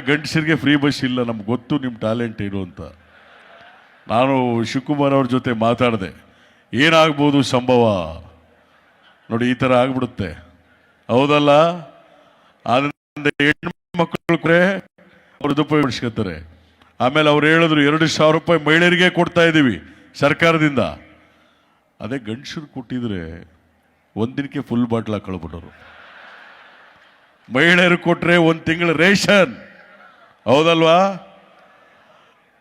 ಗಂಡಸರಿಗೆ free bus ಇಲ್ಲ, ನಮ್ಗೆ ಗೊತ್ತು ನಿಮ್ಮ ಟ್ಯಾಲೆಂಟ್ ಏನು ಅಂತ. ನಾನು ಶಿವಕುಮಾರ್ ಅವ್ರ ಜೊತೆ ಮಾತಾಡಿದೆ, ಏನಾಗ್ಬೋದು ಸಂಭವ ನೋಡಿ, ಈ ಥರ ಆಗ್ಬಿಡುತ್ತೆ, ಹೌದಲ್ಲ? ಅದರಿಂದ ಹೆಣ್ಮಕ್ಳು ಅವ್ರು ಉಪಯೋಗಿಸ್ಕೊತಾರೆ. ಆಮೇಲೆ ಅವ್ರು ಹೇಳಿದ್ರು 2,000 ರೂಪಾಯಿ ಮಹಿಳೆಯರಿಗೆ ಕೊಡ್ತಾ ಇದ್ದೀವಿ ಸರ್ಕಾರದಿಂದ. ಅದೇ ಗಂಡಸರು ಕೊಟ್ಟಿದ್ರೆ ಒಂದಿನಕ್ಕೆ ಫುಲ್ ಬಾಟ್ಲ ಕಳ್ಬಿಟ್ಟರು. ಮಹಿಳೆಯರು ಕೊಟ್ಟರೆ 1 ತಿಂಗಳ ರೇಷನ್, ಹೌದಲ್ವಾ?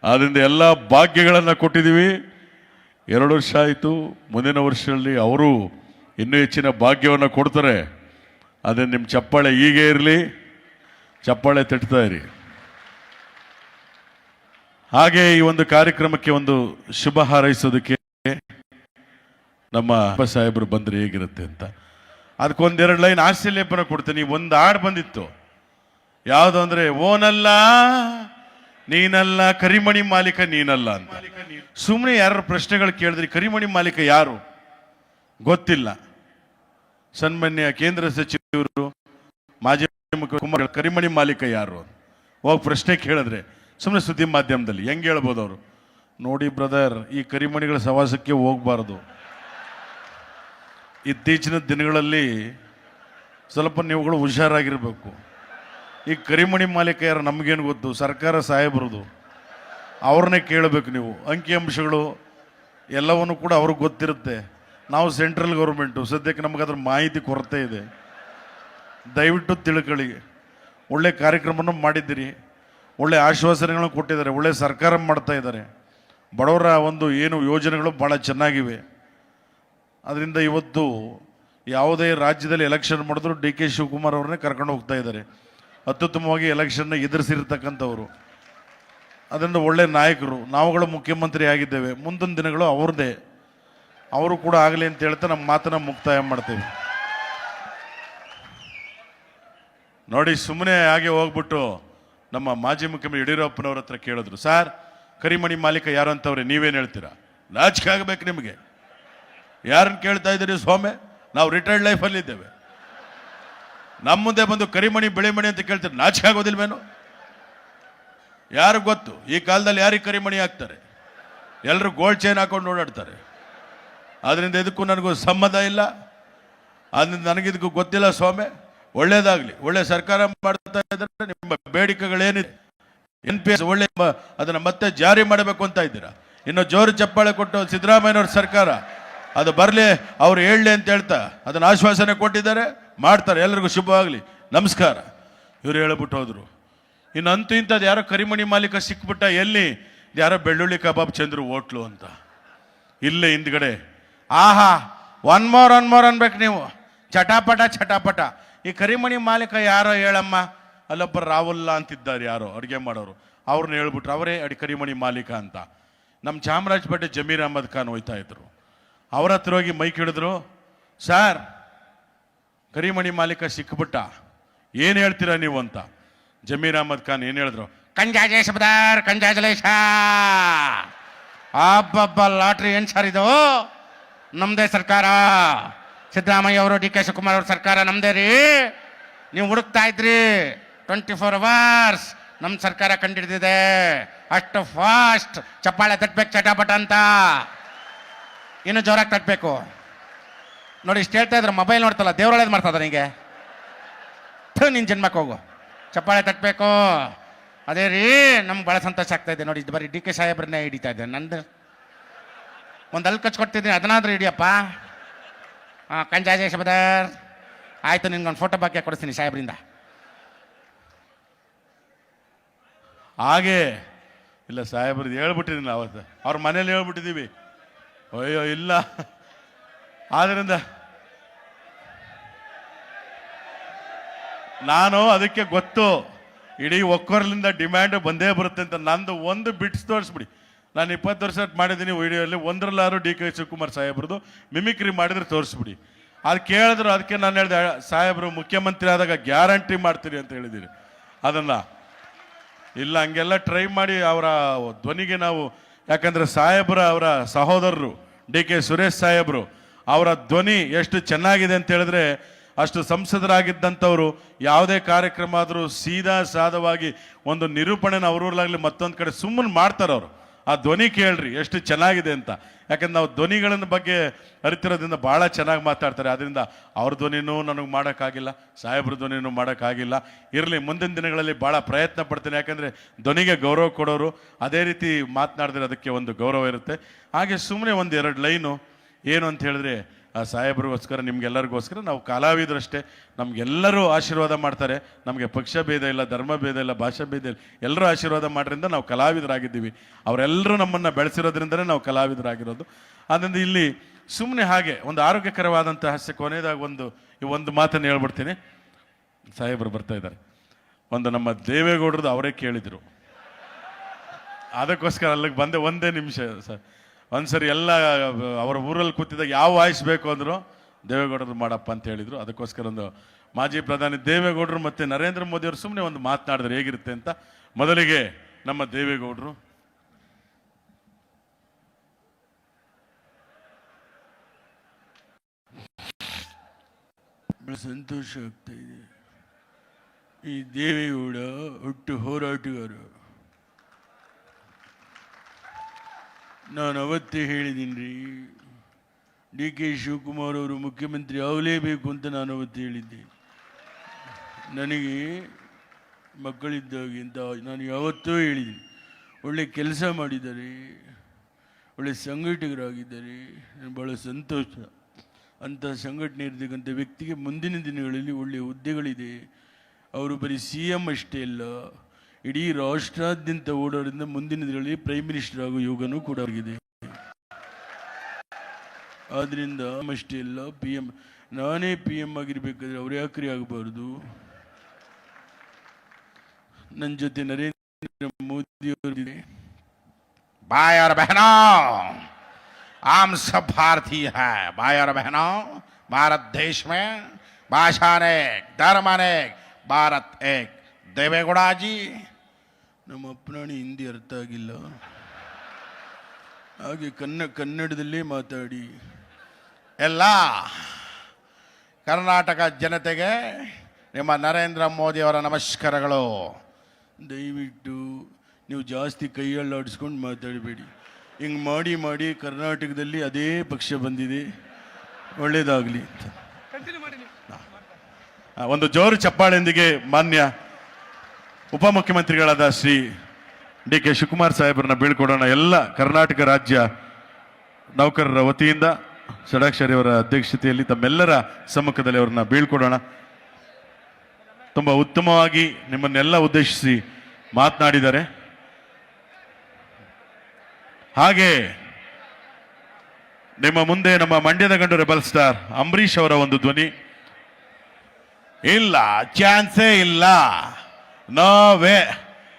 ಆದ್ದರಿಂದ ಎಲ್ಲ ಭಾಗ್ಯಗಳನ್ನು ಕೊಟ್ಟಿದ್ದೀವಿ. 2 ವರ್ಷ ಆಯಿತು, ಮುಂದಿನ ವರ್ಷದಲ್ಲಿ ಅವರು ಇನ್ನೂ ಹೆಚ್ಚಿನ ಭಾಗ್ಯವನ್ನು ಕೊಡ್ತಾರೆ. ಅದೇ ನಿಮ್ಮ ಚಪ್ಪಾಳೆ ಹೀಗೆ ಇರಲಿ, ಚಪ್ಪಾಳೆ ತಟ್ತಾ ಇರಿ. ಹಾಗೆ ಈ ಒಂದು ಕಾರ್ಯಕ್ರಮಕ್ಕೆ ಒಂದು ಶುಭ ಹಾರೈಸೋದಕ್ಕೆ ನಮ್ಮ ಸಾಹೇಬರು ಬಂದರೆ ಹೇಗಿರುತ್ತೆ ಅಂತ ಅದಕ್ಕೊಂದೆರಡು ಲೈನ್ ಆಶ್ಚರ್ಯಪನ ಕೊಡ್ತೀನಿ. ಒಂದು ಹಾಡು ಬಂದಿತ್ತು, ಯಾವುದು ಅಂದರೆ ಓನಲ್ಲ ನೀನಲ್ಲ ಕರಿಮಣಿ ಮಾಲೀಕ ನೀನಲ್ಲ ಅಂತ. ಸುಮ್ಮನೆ ಯಾರು ಪ್ರಶ್ನೆಗಳು ಕೇಳಿದ್ರಿ, ಕರಿಮಣಿ ಮಾಲೀಕ ಯಾರು ಗೊತ್ತಿಲ್ಲ. ಸನ್ಮಾನ್ಯ ಕೇಂದ್ರ ಸಚಿವರು ಮಾಜಿ ಮುಖ್ಯಮಂತ್ರಿ ಕರಿಮಣಿ ಮಾಲೀಕ ಯಾರು ಹೋಗಿ ಪ್ರಶ್ನೆ ಕೇಳಿದ್ರೆ ಸುಮ್ಮನೆ ಸುದ್ದಿ ಮಾಧ್ಯಮದಲ್ಲಿ ಹೆಂಗೆ ಹೇಳ್ಬೋದು ಅವರು? ನೋಡಿ ಬ್ರದರ್, ಈ ಕರಿಮಣಿಗಳ ಸವಾಸಕ್ಕೆ ಹೋಗಬಾರ್ದು. ಇತ್ತೀಚಿನ ದಿನಗಳಲ್ಲಿ ಸ್ವಲ್ಪ ನೀವುಗಳು ಹುಷಾರಾಗಿರ್ಬೇಕು. ಈ ಕರಿಮಣಿ ಮಾಲೀಕ ಯಾರು ನಮಗೇನು ಗೊತ್ತು? ಸರ್ಕಾರ ಸಾಹೇಬ್ರದು, ಅವ್ರನ್ನೇ ಕೇಳಬೇಕು ನೀವು. ಅಂಕಿಅಂಶಗಳು ಎಲ್ಲವನ್ನೂ ಕೂಡ ಅವ್ರಿಗೆ ಗೊತ್ತಿರುತ್ತೆ. ನಾವು ಸೆಂಟ್ರಲ್ ಗೌರ್ಮೆಂಟು, ಸದ್ಯಕ್ಕೆ ನಮಗೆ ಅದ್ರ ಮಾಹಿತಿ ಕೊರತೆ ಇದೆ. ದಯವಿಟ್ಟು ತಿಳ್ಕೊಳ್ಳಿ. ಒಳ್ಳೆ ಕಾರ್ಯಕ್ರಮವನ್ನು ಮಾಡಿದ್ದೀರಿ, ಒಳ್ಳೆ ಆಶ್ವಾಸನೆಗಳನ್ನು ಕೊಟ್ಟಿದ್ದಾರೆ, ಒಳ್ಳೆ ಸರ್ಕಾರ ಮಾಡ್ತಾ ಇದ್ದಾರೆ. ಬಡವರ ಒಂದು ಏನು ಯೋಜನೆಗಳು ಭಾಳ ಚೆನ್ನಾಗಿವೆ. ಅದರಿಂದ ಇವತ್ತು ಯಾವುದೇ ರಾಜ್ಯದಲ್ಲಿ ಎಲೆಕ್ಷನ್ ಮಾಡಿದ್ರು ಡಿ ಕೆ ಶಿವಕುಮಾರ್ ಅವ್ರನ್ನೇ ಕರ್ಕೊಂಡು ಹೋಗ್ತಾ ಇದ್ದಾರೆ. ಅತ್ಯುತ್ತಮವಾಗಿ ಎಲೆಕ್ಷನ್ನ ಎದುರಿಸಿರ್ತಕ್ಕಂಥವ್ರು. ಅದರಿಂದ ಒಳ್ಳೆ ನಾಯಕರು. ನಾವುಗಳು ಮುಖ್ಯಮಂತ್ರಿ ಆಗಿದ್ದೇವೆ, ಮುಂದಿನ ದಿನಗಳು ಅವ್ರದ್ದೇ, ಅವರು ಕೂಡ ಆಗಲಿ ಅಂತ ಹೇಳ್ತಾ ನಮ್ಮ ಮಾತನ್ನು ಮುಕ್ತಾಯ ಮಾಡ್ತೇವೆ. ನೋಡಿ, ಸುಮ್ಮನೆ ಹಾಗೆ ಹೋಗ್ಬಿಟ್ಟು ನಮ್ಮ ಮಾಜಿ ಮುಖ್ಯಮಂತ್ರಿ ಯಡಿಯೂರಪ್ಪನವ್ರ ಹತ್ರ ಕೇಳಿದ್ರು, ಸರ್ ಕರಿಮಣಿ ಮಾಲೀಕ ಯಾರು ಅಂತವ್ರೆ, ನೀವೇನು ಹೇಳ್ತೀರಾ? ನಾಚಿಕೆ ಆಗಬೇಕು ನಿಮಗೆ. ಯಾರನ್ನು ಕೇಳ್ತಾ ಇದ್ದೀರಿ ಸ್ವಾಮಿ? ನಾವು ರಿಟೈರ್ಡ್ ಲೈಫಲ್ಲಿ ಇದ್ದೇವೆ. ನಮ್ಮ ಮುಂದೆ ಬಂದು ಕರಿಮಣಿ ಬೆಳೆಮಣಿ ಅಂತ ಕೇಳ್ತೀರಿ, ನಾಚಿಕೆ ಆಗೋದಿಲ್ವೇನು? ಯಾರು ಗೊತ್ತು ಈ ಕಾಲದಲ್ಲಿ ಯಾರಿಗೆ ಕರಿಮಣಿ ಹಾಕ್ತಾರೆ? ಎಲ್ಲರೂ ಗೋಲ್ಡ್ ಚೈನ್ ಹಾಕೊಂಡು ಓಡಾಡ್ತಾರೆ. ಅದರಿಂದ ಇದಕ್ಕೂ ನನಗೂ ಸಂಬಂಧ ಇಲ್ಲ. ಅದರಿಂದ ನನಗಿದಕ್ಕೂ ಗೊತ್ತಿಲ್ಲ ಸ್ವಾಮಿ. ಒಳ್ಳೇದಾಗಲಿ, ಒಳ್ಳೆ ಸರ್ಕಾರ ಮಾಡ್ತಾ ಇದ್ದಾರೆ. ನಿಮ್ಮ ಬೇಡಿಕೆಗಳೇನಿದೆ NPS ಒಳ್ಳೆ ಅದನ್ನು ಮತ್ತೆ ಜಾರಿ ಮಾಡಬೇಕು ಅಂತ ಇದ್ದೀರಾ. ಇನ್ನು ಜೋರು ಚಪ್ಪಾಳೆ ಕೊಟ್ಟು ಸಿದ್ದರಾಮಯ್ಯನವ್ರ ಸರ್ಕಾರ ಅದು ಬರಲಿ, ಅವ್ರು ಹೇಳಲಿ ಅಂತ ಹೇಳ್ತಾ ಅದನ್ನು ಆಶ್ವಾಸನೆ ಕೊಟ್ಟಿದ್ದಾರೆ, ಮಾಡ್ತಾರೆ. ಎಲ್ಲರಿಗೂ ಶುಭವಾಗಲಿ, ನಮಸ್ಕಾರ. ಇವರು ಹೇಳ್ಬಿಟ್ಟು ಹೋದರು. ಇನ್ನು ಅಂತೂ ಇಂಥದ್ದು ಯಾರೋ ಕರಿಮಣಿ ಮಾಲೀಕ ಸಿಕ್ಬಿಟ್ಟ. ಎಲ್ಲಿ? ಯಾರೋ ಬೆಳ್ಳುಳ್ಳಿ ಕಬಾಬ್ ಚಂದ್ರು ಹೋಟ್ಲು ಅಂತ ಇಲ್ಲೇ ಹಿಂದ್ಗಡೆ. ಆಹಾ, ಒನ್ ಮೋರ್ ಅನ್ಬೇಕು ನೀವು. ಚಟಾಪಟ. ಈ ಕರಿಮಣಿ ಮಾಲೀಕ ಯಾರೋ ಹೇಳಮ್ಮ. ಅಲ್ಲೊಬ್ಬ ರಾಹುಲ್ಲ ಅಂತಿದ್ದಾರೆ, ಯಾರೋ ಅಡುಗೆ ಮಾಡೋರು, ಅವ್ರನ್ನ ಹೇಳ್ಬಿಟ್ರು, ಅವರೇ ಕರಿಮಣಿ ಮಾಲೀಕ ಅಂತ. ನಮ್ಮ ಚಾಮರಾಜಪೇಟೆ ಜಮೀರ್ ಅಹಮದ್ ಖಾನ್ ಹೋಯ್ತಾ ಇದ್ರು. ಅವ್ರ ಹತ್ರ ಹೋಗಿ ಮೈಕ್ ಹಿಡಿದ್ರು, ಸರ್ ಕರಿಮಣಿ ಮಾಲೀಕ ಸಿಕ್ಬಿಟ್ಟ, ಏನು ಹೇಳ್ತೀರಾ ನೀವು ಅಂತ. ಜಮೀರ್ ಅಹಮದ್ ಖಾನ್ ಏನು ಹೇಳಿದ್ರು? ಕಂಜಾಜಲೇಶ. ಅಬ್ಬಬ್ಬ, ಲಾಟ್ರಿ ಏನು ಸರ್ ಇದು? ನಮ್ಮದೇ ಸರ್ಕಾರ, ಸಿದ್ದರಾಮಯ್ಯ ಅವರು, ಡಿ ಕೆ ಶಿವಕುಮಾರ್ ಅವ್ರ ಸರ್ಕಾರ ನಮ್ಮದೇ ರೀ. ನೀವು ಹುಡುಕ್ತಾ ಇದ್ರಿ 24 hours, ನಮ್ಮ ಸರ್ಕಾರ ಕಂಡಿಡ್ದಿದೆ. ಅಷ್ಟು ಫಾಸ್ಟ್ ಚಪ್ಪಾಳೆ ತಟ್ಟಬೇಕು ಚಟಾಪಟ ಅಂತ. ಇನ್ನು ಜೋರಾಗಿ ತಟ್ಟಬೇಕು. ನೋಡಿ, ಇಷ್ಟು ಹೇಳ್ತಾ ಇದ್ರೆ ಮೊಬೈಲ್ ನೋಡ್ತಲ್ಲ, ದೇವ್ರ ಒಳ್ಳೇದು ಮಾಡ್ತದ ನಿಮಗೆ. ನಿನ್ನ ಜನ್ಮಕ್ಕೆ ಹೋಗು, ಚಪ್ಪಾಳೆ ತಟ್ಟಬೇಕು. ಅದೇ ರೀ, ನಮ್ಗೆ ಭಾಳ ಸಂತೋಷ ಆಗ್ತಾ ಇದೆ. ನೋಡಿ, ಇದು ಬರೀ ಡಿ ಕೆ ಸಾಹೇಬ್ರನ್ನೇ ಹಿಡಿತಾ ಇದೆ. ನಂದು ಒಂದು ಅಲ್ಲಿ ಕಚ್ಕೊಡ್ತಿದ್ದೀನಿ, ಅದನ್ನಾದ್ರೂ ಹಿಡಿಯಪ್ಪ. ಹಾಂ, ಕಂಜಾಜೆ ಶಬದರ್ ಆಯಿತು, ನಿನ್ಗೊಂದು ಫೋಟೋ ಬಾಕಿ ಕೊಡಿಸ್ತೀನಿ ಸಾಹೇಬ್ರಿಂದ. ಹಾಗೆ ಇಲ್ಲ, ಸಾಹೇಬ್ರದ್ದು ಹೇಳ್ಬಿಟ್ಟಿದ್ದೀನಿ ಅವತ್ತು, ಅವ್ರ ಮನೇಲಿ ಹೇಳ್ಬಿಟ್ಟಿದ್ದೀವಿ. ಅಯ್ಯೋ ಇಲ್ಲ, ಆದ್ದರಿಂದ ನಾನು ಅದಕ್ಕೆ ಗೊತ್ತು, ಇಡೀ ಒಕ್ಕೊರ್ಲಿಂದ ಡಿಮ್ಯಾಂಡ್ ಬಂದೇ ಬರುತ್ತೆ ಅಂತ. ನಂದು ಒಂದು ಬಿಟ್ಸ್ ತೋರಿಸ್ಬಿಡಿ. ನಾನು 20 ವರ್ಷ ಮಾಡಿದ್ದೀನಿ ವಿಡಿಯೋಲ್ಲಿ, ಒಂದರಲ್ಲಾರು ಡಿ ಕೆ ಶಿವಕುಮಾರ್ ಸಾಹೇಬ್ರದ್ದು ಮಿಮಿಕ್ರಿ ಮಾಡಿದ್ರೆ ತೋರಿಸ್ಬಿಡಿ. ಅದು ಕೇಳಿದ್ರು, ಅದಕ್ಕೆ ನಾನು ಹೇಳಿದೆ, ಸಾಹೇಬರು ಮುಖ್ಯಮಂತ್ರಿ ಆದಾಗ ಗ್ಯಾರಂಟಿ ಮಾಡ್ತೀರಿ ಅಂತ ಹೇಳಿದ್ದೀರಿ. ಅದನ್ನು ಇಲ್ಲ, ಹಂಗೆಲ್ಲ ಟ್ರೈ ಮಾಡಿ ಅವರ ಧ್ವನಿಗೆ ನಾವು, ಯಾಕಂದರೆ ಅವರ ಸಹೋದರರು ಡಿ ಕೆ ಸುರೇಶ್ ಸಾಹೇಬರು, ಅವರ ಧ್ವನಿ ಎಷ್ಟು ಚೆನ್ನಾಗಿದೆ ಅಂತ ಹೇಳಿದ್ರೆ ಅಷ್ಟು ಸಂಸದರಾಗಿದ್ದಂಥವ್ರು ಯಾವುದೇ ಕಾರ್ಯಕ್ರಮ ಆದರೂ ಸೀದಾ ಸಾದವಾಗಿ ಒಂದು ನಿರೂಪಣೆನ ಅವ್ರೂರ್ಲಾಗಲಿ ಮತ್ತೊಂದು ಕಡೆ ಸುಮ್ಮನೆ ಮಾಡ್ತಾರೆ ಅವರು. ಆ ಧ್ವನಿ ಕೇಳ್ರಿ ಎಷ್ಟು ಚೆನ್ನಾಗಿದೆ ಅಂತ. ಯಾಕಂದ್ರೆ ನಾವು ಧ್ವನಿಗಳನ್ನ ಬಗ್ಗೆ ಅರಿತಿರೋದ್ರಿಂದ ಭಾಳ ಚೆನ್ನಾಗಿ ಮಾತಾಡ್ತಾರೆ. ಅದರಿಂದ ಅವ್ರ ಧ್ವನಿನೂ ನನಗೆ ಮಾಡೋಕ್ಕಾಗಿಲ್ಲ, ಸಾಹೇಬ್ರ ಧ್ವನಿನೂ ಮಾಡೋಕ್ಕಾಗಿಲ್ಲ. ಇರಲಿ, ಮುಂದಿನ ದಿನಗಳಲ್ಲಿ ಭಾಳ ಪ್ರಯತ್ನ ಪಡ್ತೇನೆ. ಯಾಕಂದರೆ ಧ್ವನಿಗೆ ಗೌರವ ಕೊಡೋರು ಅದೇ ರೀತಿ ಮಾತನಾಡಿದ್ರೆ ಅದಕ್ಕೆ ಒಂದು ಗೌರವ ಇರುತ್ತೆ. ಹಾಗೆ ಸುಮ್ಮನೆ ಒಂದು 2 ಲೈನು ಏನು ಅಂತ ಹೇಳಿದ್ರೆ, ಆ ಸಾಹೇಬ್ರಿಗೋಸ್ಕರ ನಿಮ್ಗೆಲ್ಲರಿಗೋಸ್ಕರ ನಾವು ಕಲಾವಿದರಷ್ಟೇ, ನಮಗೆಲ್ಲರೂ ಆಶೀರ್ವಾದ ಮಾಡ್ತಾರೆ. ನಮಗೆ ಪಕ್ಷ ಭೇದ ಇಲ್ಲ, ಧರ್ಮ ಭೇದ ಇಲ್ಲ, ಭಾಷಾ ಭೇದ ಇಲ್ಲ, ಎಲ್ಲರೂ ಆಶೀರ್ವಾದ ಮಾಡೋದ್ರಿಂದ ನಾವು ಕಲಾವಿದರಾಗಿದ್ದೀವಿ. ಅವರೆಲ್ಲರೂ ನಮ್ಮನ್ನು ಬೆಳೆಸಿರೋದ್ರಿಂದಲೇ ನಾವು ಕಲಾವಿದರಾಗಿರೋದು. ಆದ್ದರಿಂದ ಇಲ್ಲಿ ಸುಮ್ಮನೆ ಹಾಗೆ ಒಂದು ಆರೋಗ್ಯಕರವಾದಂಥ ಹಾಸ್ಯ ಕೊನೆಯದಾಗ ಒಂದು ಮಾತನ್ನು ಹೇಳ್ಬಿಡ್ತೀನಿ. ಸಾಹೇಬರು ಬರ್ತಾ ಇದ್ದಾರೆ. ಒಂದು ನಮ್ಮ ದೇವೇಗೌಡರದು ಅವರೇ ಕೇಳಿದರು, ಅದಕ್ಕೋಸ್ಕರ ಅಲ್ಲಿಗೆ ಬಂದೆ. ಒಂದೇ ನಿಮಿಷ ಸರ್. ಒಂದ್ಸರಿ ಎಲ್ಲ ಅವರ ಊರಲ್ಲಿ ಕೂತಿದ್ದಾಗ ಯಾವ ವಾಯ್ಸ್ ಬೇಕು ಅಂದರು, ದೇವೇಗೌಡರು ಮಾಡಪ್ಪ ಅಂತ ಹೇಳಿದರು. ಅದಕ್ಕೋಸ್ಕರ ಒಂದು ಮಾಜಿ ಪ್ರಧಾನಿ ದೇವೇಗೌಡರು ಮತ್ತು ನರೇಂದ್ರ ಮೋದಿ ಅವರು ಸುಮ್ಮನೆ ಒಂದು ಮಾತನಾಡಿದ್ರೆ ಹೇಗಿರುತ್ತೆ ಅಂತ. ಮೊದಲಿಗೆ ನಮ್ಮ ದೇವೇಗೌಡರು. ಸಂತೋಷ ಆಗ್ತಾ ಇದೆ. ಈ ದೇವೇಗೌಡ ಹುಟ್ಟು ಹೋರಾಟಗಾರ. ನಾನು ಅವತ್ತೇ ಹೇಳಿದ್ದೀನಿ ರೀ, DK ಶಿವಕುಮಾರ್ ಅವರು ಮುಖ್ಯಮಂತ್ರಿ ಆಗಲೇಬೇಕು ಅಂತ ನಾನು ಅವತ್ತು ಹೇಳಿದ್ದೆ. ನನಗೆ ಮಕ್ಕಳಿದ್ದಾಗಿಂತ ನಾನು ಯಾವತ್ತೂ ಹೇಳಿದ್ದೀನಿ. ಒಳ್ಳೆ ಕೆಲಸ ಮಾಡಿದ್ದಾರೆ, ಒಳ್ಳೆ ಸಂಘಟಕರಾಗಿದ್ದಾರೆ. ಭಾಳ ಸಂತೋಷ. ಅಂಥ ಸಂಘಟನೆ ಇರತಕ್ಕಂಥ ವ್ಯಕ್ತಿಗೆ ಮುಂದಿನ ದಿನಗಳಲ್ಲಿ ಒಳ್ಳೆಯ ಹುದ್ದೆಗಳಿದೆ. ಅವರು ಬರೀ CM ಅಷ್ಟೇ ಅಲ್ಲ, ಇಡೀ ರಾಷ್ಟ್ರಾದ್ಯಂತ ಓಡೋದ್ರಿಂದ ಮುಂದಿನ ದಿನಗಳಲ್ಲಿ ಪ್ರೈಮ್ ಮಿನಿಸ್ಟರ್ ಆಗೋ ಯೋಗನೂ ಕೂಡ ಆಗಿದೆ. ಆದ್ದರಿಂದ ಅಷ್ಟೇ ಅಲ್ಲ, PM ನಾನೇ PM ಆಗಿರ್ಬೇಕಾದ್ರೆ ಅವ್ರು ಯಾಕ್ರಿ ಆಗಬಾರ್ದು? ನನ್ನ ಜೊತೆ ನರೇಂದ್ರ ಮೋದಿ ಅವರಿದೆ. भाई और बहनों, हम सब भारतीय हैं. भाई और बहनों, भारत देश में भाषा अनेक, धर्म अनेक, भारत एक. देवेगौड़ा जी, ನಮ್ಮ ಅಪ್ಪನಾಣಿ ಹಿಂದಿ ಅರ್ಥ ಆಗಿಲ್ಲ, ಹಾಗೆ ಕನ್ನಡದಲ್ಲೇ ಮಾತಾಡಿ. ಎಲ್ಲ ಕರ್ನಾಟಕ ಜನತೆಗೆ ನಿಮ್ಮ ನರೇಂದ್ರ ಮೋದಿ ಅವರ ನಮಸ್ಕಾರಗಳು. ದಯವಿಟ್ಟು ನೀವು ಜಾಸ್ತಿ ಕೈಯಲ್ಲಾಡಿಸ್ಕೊಂಡು ಮಾತಾಡಬೇಡಿ. ಹಿಂಗೆ ಮಾಡಿ ಮಾಡಿ ಕರ್ನಾಟಕದಲ್ಲಿ ಅದೇ ಪಕ್ಷ ಬಂದಿದೆ. ಒಳ್ಳೇದಾಗಲಿ. ಒಂದು ಜೋರು ಚಪ್ಪಾಳೆಯೊಂದಿಗೆ ಮಾನ್ಯ ಉಪಮುಖ್ಯಮಂತ್ರಿಗಳಾದ ಶ್ರೀ DK ಶಿವಕುಮಾರ್ ಸಾಹೇಬರನ್ನ ಬೀಳ್ಕೊಡೋಣ. ಎಲ್ಲ ಕರ್ನಾಟಕ ರಾಜ್ಯ ನೌಕರರ ವತಿಯಿಂದ ಷಡಾಕ್ಷರಿ ಅವರ ಅಧ್ಯಕ್ಷತೆಯಲ್ಲಿ ತಮ್ಮೆಲ್ಲರ ಸಮ್ಮುಖದಲ್ಲಿ ಅವ್ರನ್ನ ಬೀಳ್ಕೊಡೋಣ. ತುಂಬ ಉತ್ತಮವಾಗಿ ನಿಮ್ಮನ್ನೆಲ್ಲ ಉದ್ದೇಶಿಸಿ ಮಾತನಾಡಿದ್ದಾರೆ. ಹಾಗೆ ನಿಮ್ಮ ಮುಂದೆ ನಮ್ಮ ಮಂಡ್ಯದ ಗಂಡು ರೆಬಲ್ ಸ್ಟಾರ್ ಅಂಬರೀಷ್ ಅವರ ಒಂದು ಧ್ವನಿ. ಇಲ್ಲ, ಚಾನ್ಸೇ ಇಲ್ಲ, ನೋ ವೇ.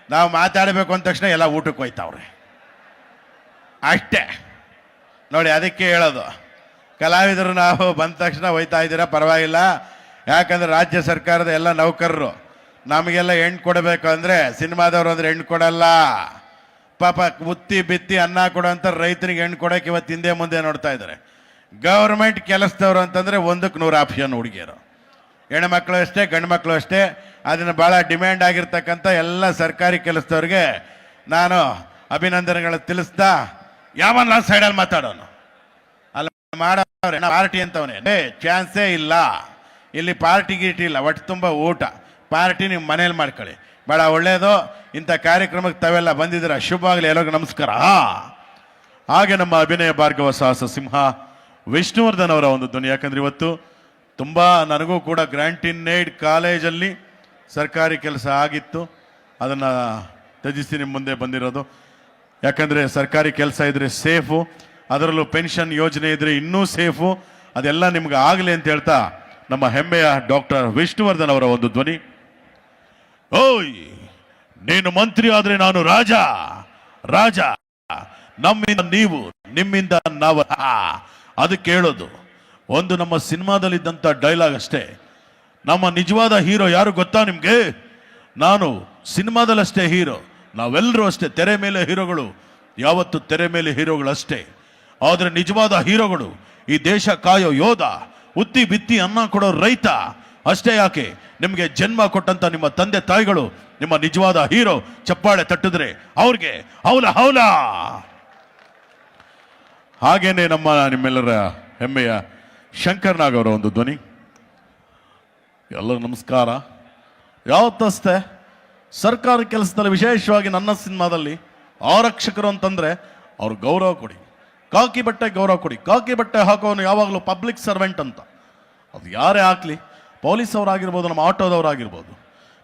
ನಾವು ಮಾತಾಡಬೇಕು ಅಂದ ತಕ್ಷಣ ಎಲ್ಲ ಊಟಕ್ಕೆ ಹೋಯ್ತಾವ್ರೆ ಅಷ್ಟೇ ನೋಡಿ. ಅದಕ್ಕೆ ಹೇಳೋದು, ಕಲಾವಿದರು ನಾವು ಬಂದ ತಕ್ಷಣ ಹೋಯ್ತಾ ಇದ್ದೀರಾ, ಪರವಾಗಿಲ್ಲ. ಯಾಕಂದ್ರೆ ರಾಜ್ಯ ಸರ್ಕಾರದ ಎಲ್ಲ ನೌಕರರು ನಮಗೆಲ್ಲ ಹೆಣ್ಣು ಕೊಡಬೇಕು ಅಂದರೆ, ಸಿನಿಮಾದವರು ಅಂದ್ರೆ ಹೆಣ್ಣು ಕೊಡಲ್ಲ. ಪಾಪ ಉತ್ತಿ ಬಿತ್ತಿ ಅನ್ನ ಕೊಡೋಂಥ ರೈತರಿಗೆ ಹೆಣ್ಣು ಕೊಡೋಕೆ ಇವತ್ತು ಹಿಂದೆ ಮುಂದೆ ನೋಡ್ತಾ ಇದ್ದಾರೆ. ಗೌರ್ಮೆಂಟ್ ಕೆಲಸದವರು ಅಂತಂದರೆ 1ಕ್ಕೆ 100 ಆಪ್ಷನ್ ಹುಡುಗಿಯರು. ಹೆಣ್ಮಕ್ಳು ಅಷ್ಟೇ, ಗಂಡು ಮಕ್ಕಳು ಅಷ್ಟೇ. ಅದನ್ನು ಭಾಳ ಡಿಮ್ಯಾಂಡ್ ಆಗಿರ್ತಕ್ಕಂಥ ಎಲ್ಲ ಸರ್ಕಾರಿ ಕೆಲಸದವ್ರಿಗೆ ನಾನು ಅಭಿನಂದನೆಗಳು ತಿಳಿಸ್ತಾ, ಯಾವನ್ನ ಸೈಡಲ್ಲಿ ಮಾತಾಡೋನು ಅಲ್ಲ, ಮಾಡೋವ್ರೆ ಪಾರ್ಟಿ ಅಂತವನೇ. ಚಾನ್ಸೇ ಇಲ್ಲ, ಇಲ್ಲಿ ಪಾರ್ಟಿ ಗೀಟಿ ಇಲ್ಲ, ಒಟ್ಟು ತುಂಬ ಊಟ. ಪಾರ್ಟಿ ನೀವು ಮನೇಲಿ ಮಾಡ್ಕೊಳ್ಳಿ, ಭಾಳ ಒಳ್ಳೆಯದು. ಇಂಥ ಕಾರ್ಯಕ್ರಮಕ್ಕೆ ತಾವೆಲ್ಲ ಬಂದಿದ್ದೀರ, ಶುಭವಾಗಲಿ. ಎಲ್ಲರಿಗೂ ನಮಸ್ಕಾರ. ಹಾಗೆ ನಮ್ಮ ಅಭಿನಯ ಭಾರ್ಗವ ಸಾಹಸ ಸಿಂಹ ವಿಷ್ಣುವರ್ಧನ್ ಅವರ ಒಂದು ಧ್ವನಿ. ಯಾಕಂದ್ರೆ ಇವತ್ತು ತುಂಬ ನನಗೂ ಕೂಡ ಗ್ರಾಂಟಿನೇಡ್ ಕಾಲೇಜಲ್ಲಿ ಸರ್ಕಾರಿ ಕೆಲಸ ಆಗಿತ್ತು, ಅದನ್ನು ತ್ಯಜಿಸಿ ನಿಮ್ಮ ಮುಂದೆ ಬಂದಿರೋದು. ಯಾಕಂದರೆ ಸರ್ಕಾರಿ ಕೆಲಸ ಇದ್ದರೆ ಸೇಫು, ಅದರಲ್ಲೂ ಪೆನ್ಷನ್ ಯೋಜನೆ ಇದ್ದರೆ ಇನ್ನೂ ಸೇಫು. ಅದೆಲ್ಲ ನಿಮ್ಗೆ ಆಗಲಿ ಅಂತ ಹೇಳ್ತಾ ನಮ್ಮ ಹೆಮ್ಮೆಯ ಡಾಕ್ಟರ್ ವಿಷ್ಣುವರ್ಧನ್ ಅವರ ಒಂದು ಧ್ವನಿ. ಓಯ್, ನೀನು ಮಂತ್ರಿ ಆದರೆ ನಾನು ರಾಜ, ರಾಜ. ನಮ್ಮಿಂದ ನೀವು, ನಿಮ್ಮಿಂದ ನಾವು. ಅದಕ್ಕೆ ಹೇಳೋದು ಒಂದು ನಮ್ಮ ಸಿನಿಮಾದಲ್ಲಿದ್ದಂಥ ಡೈಲಾಗ್ ಅಷ್ಟೇ. ನಮ್ಮ ನಿಜವಾದ ಹೀರೋ ಯಾರು ಗೊತ್ತಾ ನಿಮಗೆ? ನಾನು ಸಿನಿಮಾದಲ್ಲಷ್ಟೇ ಹೀರೋ, ನಾವೆಲ್ಲರೂ ಅಷ್ಟೇ ತೆರೆ ಮೇಲೆ ಹೀರೋಗಳು. ಯಾವತ್ತು ತೆರೆ ಮೇಲೆ ಹೀರೋಗಳು ಅಷ್ಟೇ. ಆದರೆ ನಿಜವಾದ ಹೀರೋಗಳು ಈ ದೇಶ ಕಾಯೋ ಯೋಧ, ಉತ್ತಿ ಬಿತ್ತಿ ಅನ್ನ ಕೊಡೋ ರೈತ ಅಷ್ಟೇ ಯಾಕೆ, ನಿಮಗೆ ಜನ್ಮ ಕೊಟ್ಟಂತ ನಿಮ್ಮ ತಂದೆ ತಾಯಿಗಳು ನಿಮ್ಮ ನಿಜವಾದ ಹೀರೋ. ಚಪ್ಪಾಳೆ ತಟ್ಟಿದ್ರೆ ಅವ್ರಿಗೆ ಹೌಲ ಹೌಲ. ಹಾಗೇನೆ ನಿಮ್ಮೆಲ್ಲರ ಹೆಮ್ಮೆಯ ಶಂಕರ್ ನಾಗ್ ಅವರ ಒಂದು ಧ್ವನಿ. ಎಲ್ಲರೂ ನಮಸ್ಕಾರ. ಯಾವತ್ತಷ್ಟೇ ಸರ್ಕಾರಿ ಕೆಲಸದಲ್ಲಿ ವಿಶೇಷವಾಗಿ ನನ್ನ ಸಿನಿಮಾದಲ್ಲಿ ಆರಕ್ಷಕರು ಅಂತಂದ್ರೆ ಅವ್ರು ಗೌರವ ಕೊಡಿ, ಕಾಕಿ ಬಟ್ಟೆ ಗೌರವ ಕೊಡಿ. ಕಾಕಿ ಬಟ್ಟೆ ಹಾಕೋನು ಯಾವಾಗಲೂ ಪಬ್ಲಿಕ್ ಸರ್ವೆಂಟ್ ಅಂತ. ಅದು ಯಾರೇ ಹಾಕ್ಲಿ, ಪೊಲೀಸ್ ಅವರಾಗಿರ್ಬೋದು, ನಮ್ಮ ಆಟೋದವರಾಗಿರ್ಬೋದು,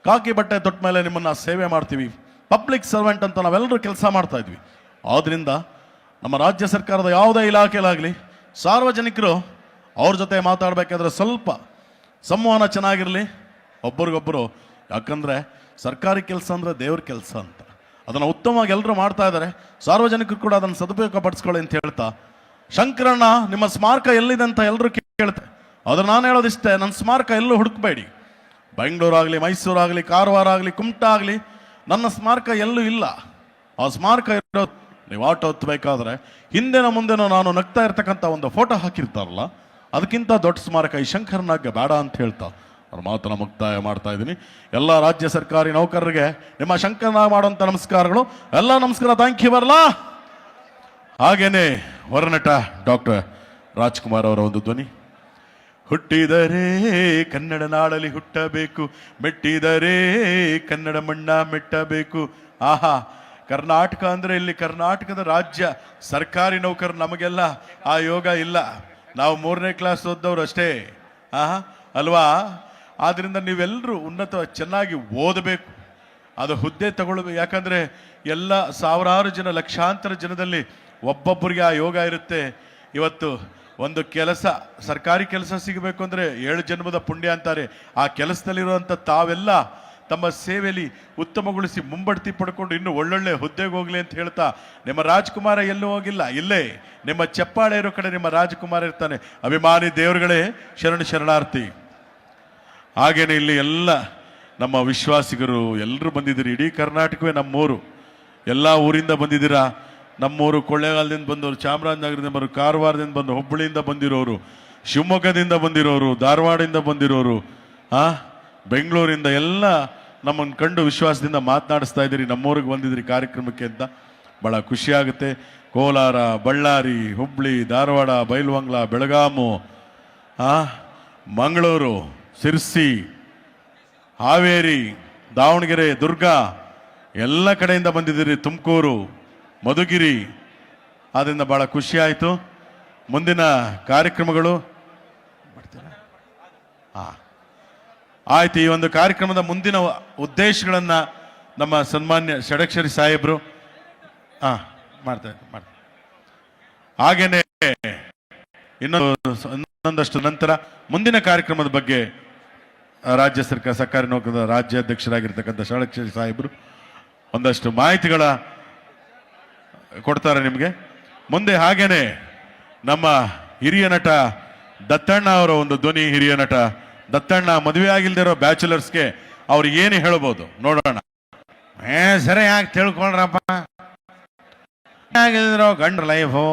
ಕಾಕಿ ಬಟ್ಟೆ ತೊಟ್ಟ ಮೇಲೆ ನಿಮ್ಮನ್ನ ಸೇವೆ ಮಾಡ್ತೀವಿ, ಪಬ್ಲಿಕ್ ಸರ್ವೆಂಟ್ ಅಂತ ನಾವೆಲ್ಲರೂ ಕೆಲಸ ಮಾಡ್ತಾ ಇದ್ವಿ. ಆದ್ರಿಂದ ನಮ್ಮ ರಾಜ್ಯ ಸರ್ಕಾರದ ಯಾವುದೇ ಇಲಾಖೆಲಾಗಲಿ ಸಾರ್ವಜನಿಕರು ಅವ್ರ ಜೊತೆ ಮಾತಾಡಬೇಕಾದ್ರೆ ಸ್ವಲ್ಪ ಸಂವಹನ ಚೆನ್ನಾಗಿರಲಿ ಒಬ್ಬರಿಗೊಬ್ಬರು. ಯಾಕಂದರೆ ಸರ್ಕಾರಿ ಕೆಲಸ ಅಂದರೆ ದೇವ್ರ ಕೆಲಸ ಅಂತ, ಅದನ್ನು ಉತ್ತಮವಾಗಿ ಎಲ್ಲರೂ ಮಾಡ್ತಾ ಇದ್ದಾರೆ. ಸಾರ್ವಜನಿಕರು ಕೂಡ ಅದನ್ನು ಸದುಪಯೋಗ ಪಡಿಸ್ಕೊಳ್ಳಿ ಅಂತ ಹೇಳ್ತಾ, ಶಂಕರಣ್ಣ ನಿಮ್ಮ ಸ್ಮಾರಕ ಎಲ್ಲಿದೆ ಅಂತ ಎಲ್ಲರೂ ಕೇಳ್ತಾರೆ. ಆದ್ರೆ ನಾನು ಹೇಳೋದಿಷ್ಟೇ, ನನ್ನ ಸ್ಮಾರಕ ಎಲ್ಲೂ ಹುಡುಕಬೇಡಿ. ಬೆಂಗಳೂರಾಗಲಿ, ಮೈಸೂರಾಗಲಿ, ಕಾರವಾರ ಆಗಲಿ, ಕುಮಟಾ ಆಗಲಿ, ನನ್ನ ಸ್ಮಾರಕ ಎಲ್ಲೂ ಇಲ್ಲ. ಆ ಸ್ಮಾರಕ ಇರೋದು ನೀವು ಆಟೋ ಹತ್ತಬೇಕಾದ್ರೆ ಹಿಂದೆನ ಮುಂದೆನೋ ನಾನು ನಗ್ತಾ ಇರ್ತಕ್ಕಂಥ ಒಂದು ಫೋಟೋ ಹಾಕಿರ್ತಾರಲ್ಲ, ಅದಕ್ಕಿಂತ ದೊಡ್ಡ ಸ್ಮಾರಕ ಈ ಶಂಕರನಾಗ ಬೇಡ ಅಂತ ಹೇಳ್ತಾ ಅವ್ರ ಮಾತನ್ನ ಮುಕ್ತಾಯ ಮಾಡ್ತಾ ಇದ್ದೀನಿ. ಎಲ್ಲ ರಾಜ್ಯ ಸರ್ಕಾರಿ ನೌಕರರಿಗೆ ನಿಮ್ಮ ಶಂಕರನಾಗ್ ಮಾಡುವಂಥ ನಮಸ್ಕಾರಗಳು. ಎಲ್ಲ ನಮಸ್ಕಾರ, ಥ್ಯಾಂಕ್ ಯು ಬರಲಾ. ಹಾಗೇನೆ ಹೊರನಟ ಡಾಕ್ಟರ್ ರಾಜ್ಕುಮಾರ್ ಅವರ ಒಂದು ಧ್ವನಿ. ಹುಟ್ಟಿದರೆ ಕನ್ನಡ ನಾಡಲ್ಲಿ ಹುಟ್ಟಬೇಕು, ಮೆಟ್ಟಿದರೆ ಕನ್ನಡ ಮಣ್ಣ ಮೆಟ್ಟಬೇಕು. ಆಹಾ, ಕರ್ನಾಟಕ ಅಂದ್ರೆ ಇಲ್ಲಿ ಕರ್ನಾಟಕದ ರಾಜ್ಯ ಸರ್ಕಾರಿ ನೌಕರು. ನಮಗೆಲ್ಲ ಆ ಯೋಗ ಇಲ್ಲ, ನಾವು 3ನೇ ಕ್ಲಾಸ್ ಓದ್ದವ್ರು ಅಷ್ಟೇ. ಅಲ್ವಾ? ಆದ್ರಿಂದ ನೀವೆಲ್ಲರೂ ಉನ್ನತ ಚೆನ್ನಾಗಿ ಓದಬೇಕು, ಅದು ಹುದ್ದೆ ತಗೊಳ್ಬೇಕು. ಯಾಕಂದ್ರೆ ಎಲ್ಲ ಸಾವಿರಾರು ಜನ, ಲಕ್ಷಾಂತರ ಜನದಲ್ಲಿ ಒಬ್ಬೊಬ್ಬರಿಗೆ ಆ ಯೋಗ ಇರುತ್ತೆ. ಇವತ್ತು ಒಂದು ಕೆಲಸ, ಸರ್ಕಾರಿ ಕೆಲಸ ಸಿಗಬೇಕು ಅಂದ್ರೆ 7 ಜನ್ಮದ ಪುಣ್ಯ ಅಂತಾರೆ. ಆ ಕೆಲಸದಲ್ಲಿರುವಂಥ ತಾವೆಲ್ಲ ತಮ್ಮ ಸೇವೆಯಲ್ಲಿ ಉತ್ತಮಗೊಳಿಸಿ ಮುಂಬಡ್ತಿ ಪಡ್ಕೊಂಡು ಇನ್ನು ಒಳ್ಳೊಳ್ಳೆ ಹುದ್ದೆಗೆ ಹೋಗ್ಲಿ ಅಂತ ಹೇಳ್ತಾ, ನಿಮ್ಮ ರಾಜ್ಕುಮಾರ ಎಲ್ಲೂ ಹೋಗಿಲ್ಲ, ಇಲ್ಲೇ ನಿಮ್ಮ ಚಪ್ಪಾಳೆ ಇರೋ ಕಡೆ ನಿಮ್ಮ ರಾಜ್ಕುಮಾರ ಇರ್ತಾನೆ. ಅಭಿಮಾನಿ ದೇವರುಗಳೇ ಶರಣ ಶರಣಾರ್ಥಿ. ಹಾಗೇನೆ ಇಲ್ಲಿ ಎಲ್ಲ ನಮ್ಮ ವಿಶ್ವಾಸಿಗರು ಎಲ್ಲರೂ ಬಂದಿದ್ದೀರಿ. ಇಡೀ ಕರ್ನಾಟಕವೇ ನಮ್ಮೂರು, ಎಲ್ಲ ಊರಿಂದ ಬಂದಿದ್ದೀರಾ. ನಮ್ಮೂರು ಕೊಳ್ಳೇಗಾಲದಿಂದ ಬಂದವರು, ಚಾಮರಾಜನಗರದಿಂದ ಬಂದರು, ಕಾರವಾರದಿಂದ ಬಂದು, ಹುಬ್ಬಳ್ಳಿಯಿಂದ ಬಂದಿರೋರು, ಶಿವಮೊಗ್ಗದಿಂದ ಬಂದಿರೋರು, ಧಾರವಾಡದಿಂದ ಬಂದಿರೋರು, ಬೆಂಗಳೂರಿಂದ ಎಲ್ಲ ನಮ್ಮನ್ನು ಕಂಡು ವಿಶ್ವಾಸದಿಂದ ಮಾತನಾಡಿಸ್ತಾ ಇದ್ದೀರಿ. ನಮ್ಮೂರಿಗೆ ಬಂದಿದ್ದೀರಿ ಕಾರ್ಯಕ್ರಮಕ್ಕೆ ಅಂತ ಭಾಳ ಖುಷಿಯಾಗುತ್ತೆ. ಕೋಲಾರ, ಬಳ್ಳಾರಿ, ಹುಬ್ಬಳ್ಳಿ, ಧಾರವಾಡ, ಬೈಲಹೊಂಗಲ, ಬೆಳಗಾಮು, ಮಂಗಳೂರು, ಸಿರ್ಸಿ, ಹಾವೇರಿ, ದಾವಣಗೆರೆ, ದುರ್ಗ ಎಲ್ಲ ಕಡೆಯಿಂದ ಬಂದಿದ್ದೀರಿ. ತುಮಕೂರು, ಮಧುಗಿರಿ. ಆದ್ದರಿಂದ ಭಾಳ ಖುಷಿ ಆಯಿತು. ಮುಂದಿನ ಕಾರ್ಯಕ್ರಮಗಳು ಆಯ್ತು. ಈ ಒಂದು ಕಾರ್ಯಕ್ರಮದ ಮುಂದಿನ ಉದ್ದೇಶಗಳನ್ನ ನಮ್ಮ ಸನ್ಮಾನ್ಯ ಷಡಕ್ಷರಿ ಸಾಹೇಬರು ಮಾಡ್ತಾರೆ. ಹಾಗೇನೆ ಇನ್ನೊಂದಷ್ಟು ನಂತರ ಮುಂದಿನ ಕಾರ್ಯಕ್ರಮದ ಬಗ್ಗೆ ರಾಜ್ಯ ಸರ್ಕಾರಿ ನೌಕರರ ರಾಜ್ಯಾಧ್ಯಕ್ಷರಾಗಿರ್ತಕ್ಕಂಥ ಷಡಕ್ಷರಿ ಸಾಹೇಬರು ಒಂದಷ್ಟು ಮಾಹಿತಿಗಳ ಕೊಡ್ತಾರೆ ನಿಮಗೆ ಮುಂದೆ. ಹಾಗೇನೆ ನಮ್ಮ ಹಿರಿಯ ನಟ ದತ್ತಣ್ಣ ಅವರ ಒಂದು ಧ್ವನಿ. ಹಿರಿಯ ನಟ ದತ್ತಣ್ಣ ಮದುವೆ ಆಗಿಲ್ದಿರೋ ಬ್ಯಾಚುಲರ್ಸ್ಗೆ ಅವ್ರು ಏನು ಹೇಳ್ಬೋದು ನೋಡೋಣ. ಸರಿ ಯಾಕೆ ತಿಳ್ಕೊಂಡ್ರಪ್ಪ, ಆಗಿಲ್ದಿರೋ ಗಂಡ್ರ ಲೈಫು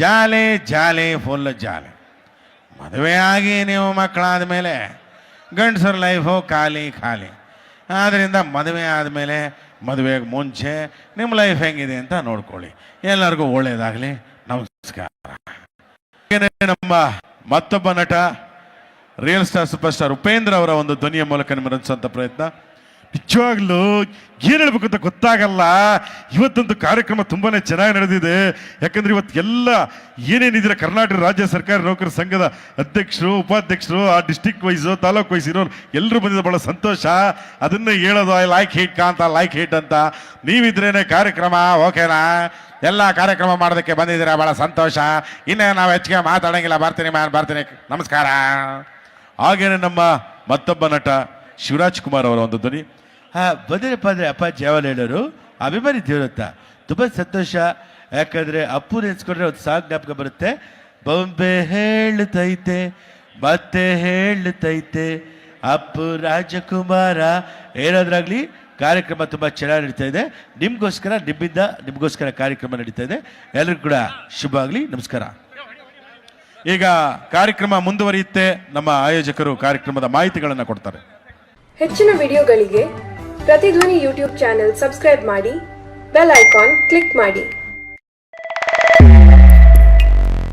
ಜಾಲಿ ಜಾಲಿ, ಫುಲ್ ಜಾಲಿ. ಮದುವೆ ಆಗಿ ನೀವು ಮಕ್ಕಳಾದ ಮೇಲೆ ಗಂಡಸರ ಲೈಫು ಖಾಲಿ ಖಾಲಿ. ಆದ್ದರಿಂದ ಮದುವೆ ಆದಮೇಲೆ, ಮದುವೆಗೆ ಮುಂಚೆ ನಿಮ್ಮ ಲೈಫ್ ಹೆಂಗಿದೆ ಅಂತ ನೋಡ್ಕೊಳ್ಳಿ. ಎಲ್ಲರಿಗೂ ಒಳ್ಳೇದಾಗಲಿ. ನಮಸ್ಕಾರ. ನಮ್ಮ ಮತ್ತೊಬ್ಬ ನಟ real star super star Upendra ಅವರ ಒಂದು ಧ್ವನಿಯ ಮೂಲಕ ನಿಮ್ಮ ರಚಿಸುವಂಥ ಪ್ರಯತ್ನ. ನಿಜವಾಗ್ಲೂ ಏನು ಹೇಳ್ಬೇಕು ಅಂತ ಗೊತ್ತಾಗಲ್ಲ. ಇವತ್ತಂತೂ ಕಾರ್ಯಕ್ರಮ ತುಂಬಾನೇ ಚೆನ್ನಾಗಿ ನಡೆದಿದೆ. ಯಾಕಂದ್ರೆ ಇವತ್ತು ಎಲ್ಲ ಏನೇನಿದ್ರೆ ಕರ್ನಾಟಕ ರಾಜ್ಯ ಸರ್ಕಾರಿ ನೌಕರರ ಸಂಘದ ಅಧ್ಯಕ್ಷರು, ಉಪಾಧ್ಯಕ್ಷರು, ಆ ಡಿಸ್ಟಿಕ್ ವೈಸು, ತಾಲೂಕು ವೈಸ್ ಇರೋರು ಎಲ್ಲರೂ ಬಂದಿದ್ದು ಬಹಳ ಸಂತೋಷ. ಅದನ್ನೇ ಹೇಳೋದು ಐ ಲೈಕ್ ಹಿಟ್ ಅಂತ, ಲೈಕ್ ಹಿಟ್ ಅಂತ. ನೀವಿದ್ರೇನೆ ಕಾರ್ಯಕ್ರಮ ಓಕೆನಾ? ಎಲ್ಲ ಕಾರ್ಯಕ್ರಮ ಮಾಡೋದಕ್ಕೆ ಬಂದಿದ್ದೀರಾ, ಬಹಳ ಸಂತೋಷ. ಇನ್ನೇ ನಾವು ಹೆಚ್ಚಿಗೆ ಮಾತಾಡಂಗಿಲ್ಲ. ಬರ್ತೀನಿ. ನಮಸ್ಕಾರ. ಹಾಗೇನೆ ನಮ್ಮ ಮತ್ತೊಬ್ಬ ನಟ ಶಿವರಾಜ್ ಕುಮಾರ್ ಅವರ ಒಂದು ಧ್ವನಿ. ಬಂದ್ರಪ್ಪ ಅಂದರೆ ಅಪ್ಪಾಜಿ ಯಾವಾಗ ಹೇಳೋರು ಅಭಿಮಾನಿ ದೇವರತ್ತ ತುಂಬ ಸಂತೋಷ. ಯಾಕಂದರೆ ಅಪ್ಪು ನೆನೆಸ್ಕೊಂಡ್ರೆ ಒಂದು ಸಾಂಗ್ ಜ್ಞಾಪಕ ಬರುತ್ತೆ. ಬೊಂಬೆ ಹೇಳುತ್ತೈತೆ ಮತ್ತೆ ಹೇಳುತ್ತೈತೆ ಅಪ್ಪು ರಾಜಕುಮಾರ. ಏನಾದ್ರಾಗಲಿ ಕಾರ್ಯಕ್ರಮ ತುಂಬ ಚೆನ್ನಾಗಿ ನಡೀತಾ ಇದೆ. ನಿಮಗೋಸ್ಕರ ಕಾರ್ಯಕ್ರಮ ನಡೀತಾ ಇದೆ. ಎಲ್ಲರಿಗೂ ಕೂಡ ಶುಭ ಆಗಲಿ. ನಮಸ್ಕಾರ. ಈಗ ಕಾರ್ಯಕ್ರಮ ಮುಂದುವರಿಯುತ್ತೆ. ನಮ್ಮ ಆಯೋಜಕರು ಕಾರ್ಯಕ್ರಮದ ಮಾಹಿತಿಗಳನ್ನು ಕೊಡ್ತಾರೆ. ಹೆಚ್ಚಿನ ವಿಡಿಯೋಗಳಿಗೆ ಪ್ರತಿಧ್ವನಿ ಯೂಟ್ಯೂಬ್ ಚಾನೆಲ್ ಸಬ್ಸ್ಕ್ರೈಬ್ ಮಾಡಿ, ಬೆಲ್ ಐಕಾನ್ ಕ್ಲಿಕ್ ಮಾಡಿ.